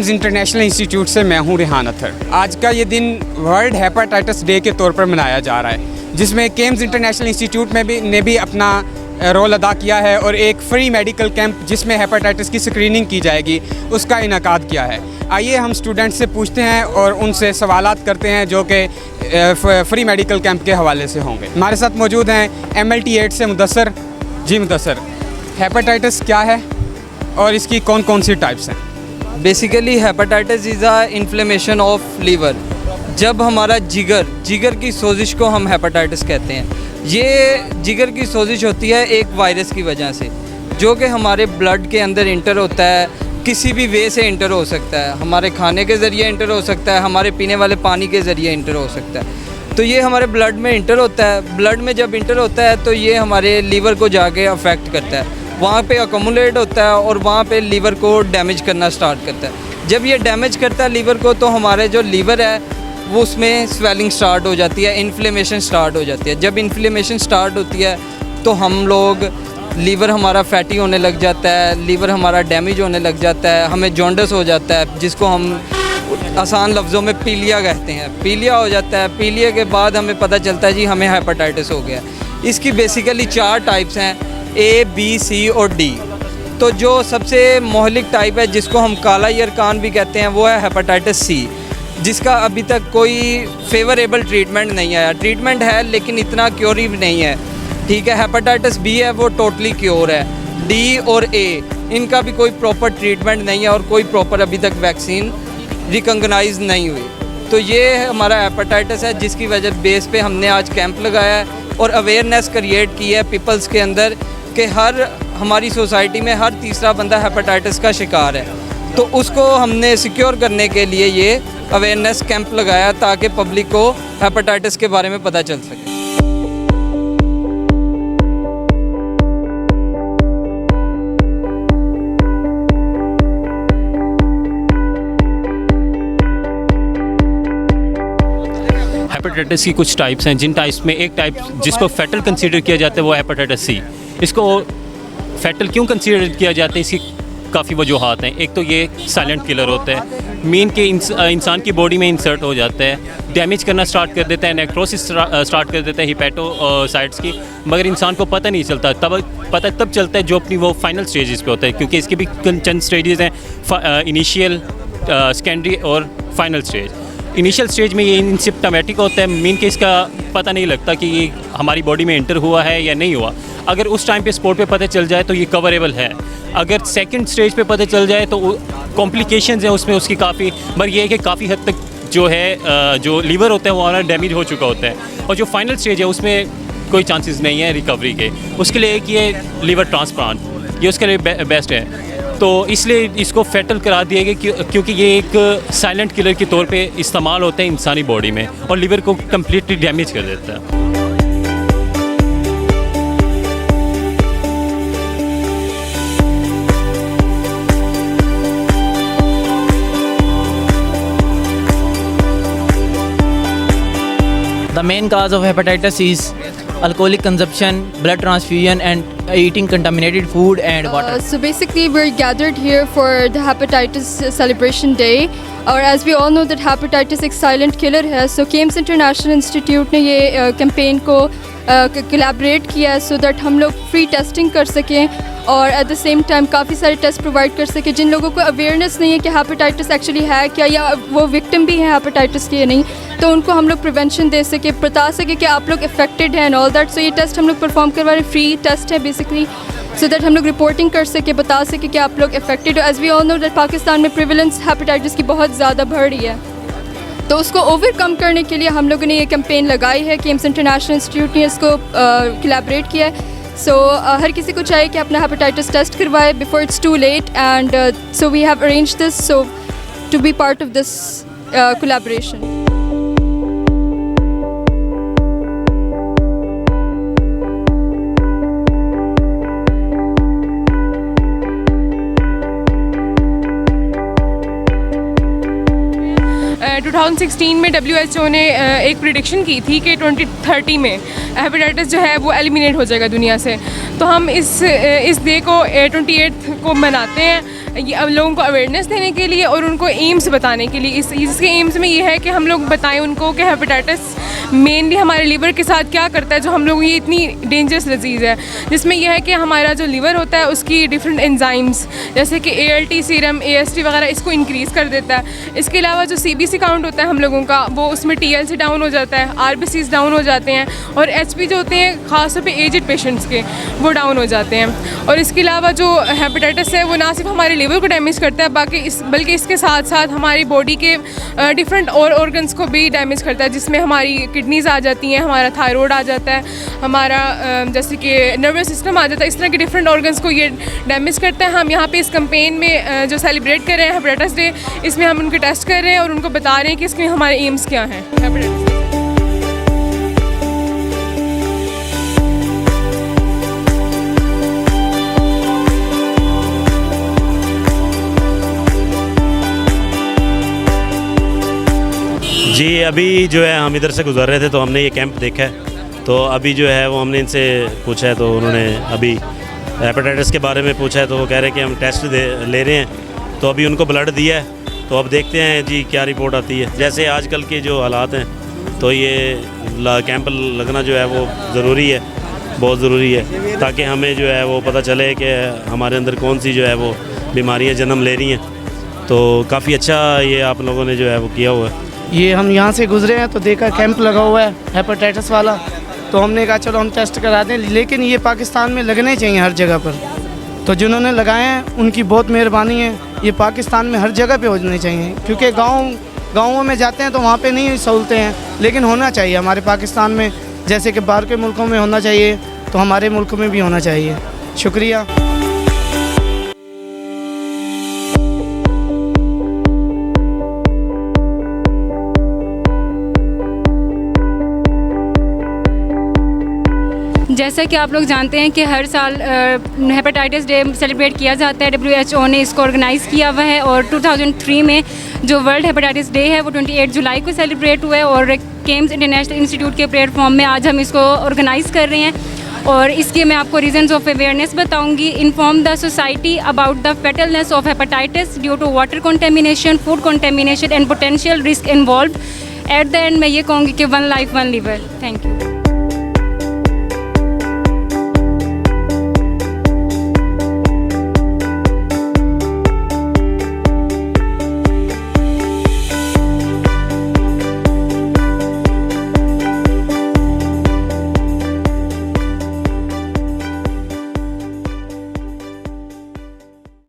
Kemps international institute से मैं हूं रेहान अथर। आज का ये दिन वर्ल्ड हेपेटाइटिस डे के तौर पर मनाया जा रहा है, जिसमें केम्स इंटरनेशनल इंस्टीट्यूट ने भी अपना रोल अदा किया है और एक फ्री मेडिकल कैंप जिसमें हेपेटाइटिस की स्क्रीनिंग की जाएगी उसका इनेकाद किया है। आइए हम स्टूडेंट से पूछते हैं और उनसे सवालात करते हैं जो कि फ्री मेडिकल कैंप के हवाले से होंगे। हमारे साथ मौजूद हैं MLT8 से मुदस्सर। जी मुदस्सर, हेपेटाइटिस क्या है और इसकी कौन कौन सी टाइप्स हैं? Basically hepatitis is a inflammation of liver. जब हमारा जिगर की सोजिश को हम हेपेटाइटिस कहते हैं। ये जिगर की सोजिश होती है एक वायरस की वजह से, जो कि हमारे ब्लड के अंदर इंटर होता है, किसी भी वे से इंटर हो सकता है। हमारे खाने के ज़रिए इंटर हो सकता है, हमारे पीने वाले पानी के ज़रिए इंटर हो सकता है। तो ये हमारे ब्लड में इंटर होता है। ब्लड में जब इंटर होता है तो ये हमारे लीवर को जाके अफेक्ट करता है, वहाँ पे अकोमुलेट होता है और वहाँ पे लीवर को डैमेज करना स्टार्ट करता है। जब ये डैमेज करता है लीवर को, तो हमारे जो लीवर है वो उसमें स्वेलिंग स्टार्ट हो जाती है, इन्फ्लेमेशन स्टार्ट हो जाती है। जब इन्फ्लेमेशन स्टार्ट होती है तो हम लोग लीवर हमारा फैटी होने लग जाता है, लीवर हमारा डैमेज होने लग जाता है, हमें जॉन्डिस हो जाता है, जिसको हम आसान लफ्ज़ों में पीलिया कहते हैं। पीलिया हो जाता है। पीलिया के बाद हमें पता चलता है जी हमें हेपेटाइटिस हो गया। इसकी बेसिकली 4 टाइप्स हैं, A, B, C और D। तो जो सबसे मोहलिक टाइप है, जिसको हम काला यरकान भी कहते हैं, वो है हेपेटाइटिस C, जिसका अभी तक कोई फेवरेबल ट्रीटमेंट नहीं आया। ट्रीटमेंट है लेकिन इतना क्योरिव नहीं है, ठीक है। हेपेटाइटिस B है वो टोटली क्योर है। D और A इनका भी कोई प्रॉपर ट्रीटमेंट नहीं है और कोई प्रॉपर अभी तक वैक्सीन रिकॉग्नाइज नहीं हुई। तो ये हमारा हेपेटाइटिस है, जिसकी वजह बेस पे हमने आज कैंप लगाया है और अवेयरनेस क्रिएट की है पीपल्स के अंदर कि हमारी सोसाइटी में हर तीसरा बंदा हेपेटाइटिस का शिकार है। तो उसको हमने सिक्योर करने के लिए ये अवेयरनेस कैंप लगाया ताकि पब्लिक को हेपेटाइटिस के बारे में पता चल सके। हेपेटाइटिस की कुछ टाइप्स हैं, जिन टाइप्स में एक टाइप जिसको फैटल कंसीडर किया जाता है वो हेपेटाइटिस C। इसको फैटल क्यों कंसीडर किया जाता है, इसकी काफ़ी वजूहात हैं। एक तो ये साइलेंट किलर होता है, मीन के इंसान की बॉडी में इंसर्ट हो जाता है, डैमेज करना स्टार्ट कर देता है, नेक्रोसिस स्टार्ट कर देता है हिपेटोसाइट्स की, मगर इंसान को पता नहीं चलता। तब चलता है जो अपनी वो फाइनल स्टेजेस पे होता है, क्योंकि इसके भी चंद स्टेजेस हैं, इनिशियल, सेकेंडरी और फाइनल स्टेज। इनिशियल स्टेज में ये इनसिम्प्टोमेटिक होता है, मीन के इसका पता नहीं लगता कि ये हमारी बॉडी में एंटर हुआ है या नहीं हुआ। अगर उस टाइम पे स्पॉट पे पता चल जाए तो ये कवरेबल है। अगर सेकंड स्टेज पे पता चल जाए तो कॉम्प्लिकेशंस हैं उसमें उसकी काफ़ी, पर ये है कि काफ़ी हद तक जो है जो लीवर होता है वो हमारा डैमेज हो चुका होता है। और जो फाइनल स्टेज है उसमें कोई चांसेस नहीं है रिकवरी के। उसके लिए एक ये लीवर ट्रांसप्लांट, ये उसके लिए बेस्ट है। तो इसलिए इसको फैटल करा दिया गया क्योंकि ये एक साइलेंट किलर के तौर पे इस्तेमाल होता है इंसानी बॉडी में और लीवर को कम्प्लीटली डैमेज कर देता है। The main cause of hepatitis is alcoholic consumption, blood transfusion, and eating contaminated food and water. So basically, we're gathered here for the hepatitis celebration day. और as we all know that hepatitis एक silent killer है, so KAIMS International Institute ने ये campaign को collaborate किया है so that हम लोग free testing कर सकें और at the same time काफ़ी सारे टेस्ट प्रोवाइड कर सकें। जिन लोगों को अवेयरनेस नहीं है कि हेपेटाइटिस एक्चुअली है क्या या वो विक्टिम भी है हेपेटाइटिस की या नहीं, तो उनको हम लोग प्रिवेंशन दे सके, बता सके कि आप लोग इफेक्टेड हैं एंड ऑल दैट। सो ये टेस्ट हम लोग परफॉर्म करवा रहे, फ्री टेस्ट है बेसिकली, सो दैट हम लोग रिपोर्टिंग कर सके, बता सके कि आप लोग इफेक्टेड हो। As we all know that Pakistan में प्रिवेलेंस हेपेटाइटिस की बहुत ज़्यादा बढ़ रही है, तो उसको ओवरकम करने के लिए हम लोगों ने ये कैंपेन लगाई है। KAIMS इंटरनेशनल इंस्टीट्यूट ने इसको कोलैबोरेट किया है। सो हर किसी को चाहिए कि अपना हेपेटाइटिस टेस्ट करवाए before it's too late, and so we have arranged this so to be part of this collaboration. 2016 में WHO ने एक प्रिडिक्शन की थी कि 2030 में हेपेटाइटिस जो है वो एलिमिनेट हो जाएगा दुनिया से। तो हम इस डे को 28 को मनाते हैं, ये अब लोगों को अवेयरनेस देने के लिए और उनको एम्स बताने के लिए। इसके एम्स में ये है कि हम लोग बताएं उनको कि हेपेटाइटिस मेनली हमारे लीवर के साथ क्या करता है, जो हम लोग ये इतनी डेंजरस डिजीज़ है, जिसमें यह है कि हमारा जो लीवर होता है उसकी डिफरेंट एंजाइम्स जैसे कि ALT सीरम AST वगैरह इसको इंक्रीज़ कर देता है। इसके अलावा जो CBC काउंट होता है हम लोगों का, वो उसमें TLC डाउन हो जाता है, RBCs डाउन हो जाते हैं, और HP जो होते हैं ख़ासतौर पे एजड पेशेंट्स के, वो डाउन हो जाते हैं। और इसके अलावा जो हेपेटाइटिस है वो ना सिर्फ हमारे लीवर को डैमेज करता है बल्कि इसके साथ साथ हमारी बॉडी के डिफरेंट और ऑर्गन्स को भी डैमेज करता है, जिसमें हमारी किडनीज़ आ जाती हैं, हमारा थायराइड आ जाता है, हमारा जैसे कि नर्वस सिस्टम आ जाता है। इस तरह के डिफरेंट ऑर्गन्स को ये डैमेज करता है। हम यहाँ पे इस कैंपेन में जो सेलिब्रेट कर रहे हैं हेपेटाइटिस डे, इसमें हम उनके टेस्ट कर रहे हैं और उनको बता रहे हैं कि इसमें हमारे एम्स क्या हैं हेपेटाइटिस। जी अभी जो है हम इधर से गुजर रहे थे तो हमने ये कैंप देखा है, तो अभी जो है वो हमने इनसे पूछा है, तो उन्होंने अभी हेपेटाइटिस के बारे में पूछा है, तो वो कह रहे हैं कि हम टेस्ट ले रहे हैं। तो अभी उनको ब्लड दिया है, तो अब देखते हैं जी क्या रिपोर्ट आती है। जैसे आजकल के जो हालात हैं, तो ये कैंप लगना जो है वो ज़रूरी है, बहुत ज़रूरी है, ताकि हमें जो है वो पता चले कि हमारे अंदर कौन सी जो है वो बीमारियाँ जन्म ले रही हैं। तो काफ़ी अच्छा ये आप लोगों ने जो है वो किया हुआ है। ये हम यहाँ से गुजरे हैं तो देखा कैंप लगा हुआ है हेपेटाइटिस वाला, तो हमने कहा चलो हम टेस्ट करा दें। लेकिन ये पाकिस्तान में लगने चाहिए हर जगह पर, तो जिन्होंने लगाए हैं उनकी बहुत मेहरबानी है। ये पाकिस्तान में हर जगह पे होने चाहिए, क्योंकि गाँवों में जाते हैं तो वहाँ पे नहीं सहूलतें हैं, लेकिन होना चाहिए हमारे पाकिस्तान में। जैसे कि बाहर के मुल्कों में होना चाहिए, तो हमारे मुल्क में भी होना चाहिए। शुक्रिया। जैसा कि आप लोग जानते हैं कि हर साल हेपेटाइटिस डे सेलिब्रेट किया जाता है, WHO ने इसको ऑर्गेनाइज़ किया हुआ है। और 2003 में जो वर्ल्ड हेपेटाइटिस डे है वो 28 जुलाई को सेलिब्रेट हुआ है, और केम्स इंटरनेशनल इंस्टीट्यूट के प्लेटफॉर्म में आज हम इसको ऑर्गेनाइज़ कर रहे हैं। और इसके मैं आपको रीजंस ऑफ अवेयरनेस बताऊंगी। Inform the society about the fatalness of hepatitis due to water contamination, food contamination and potential risk involve. At the end मैं ये कहूँगी कि one life one liver. Thank you.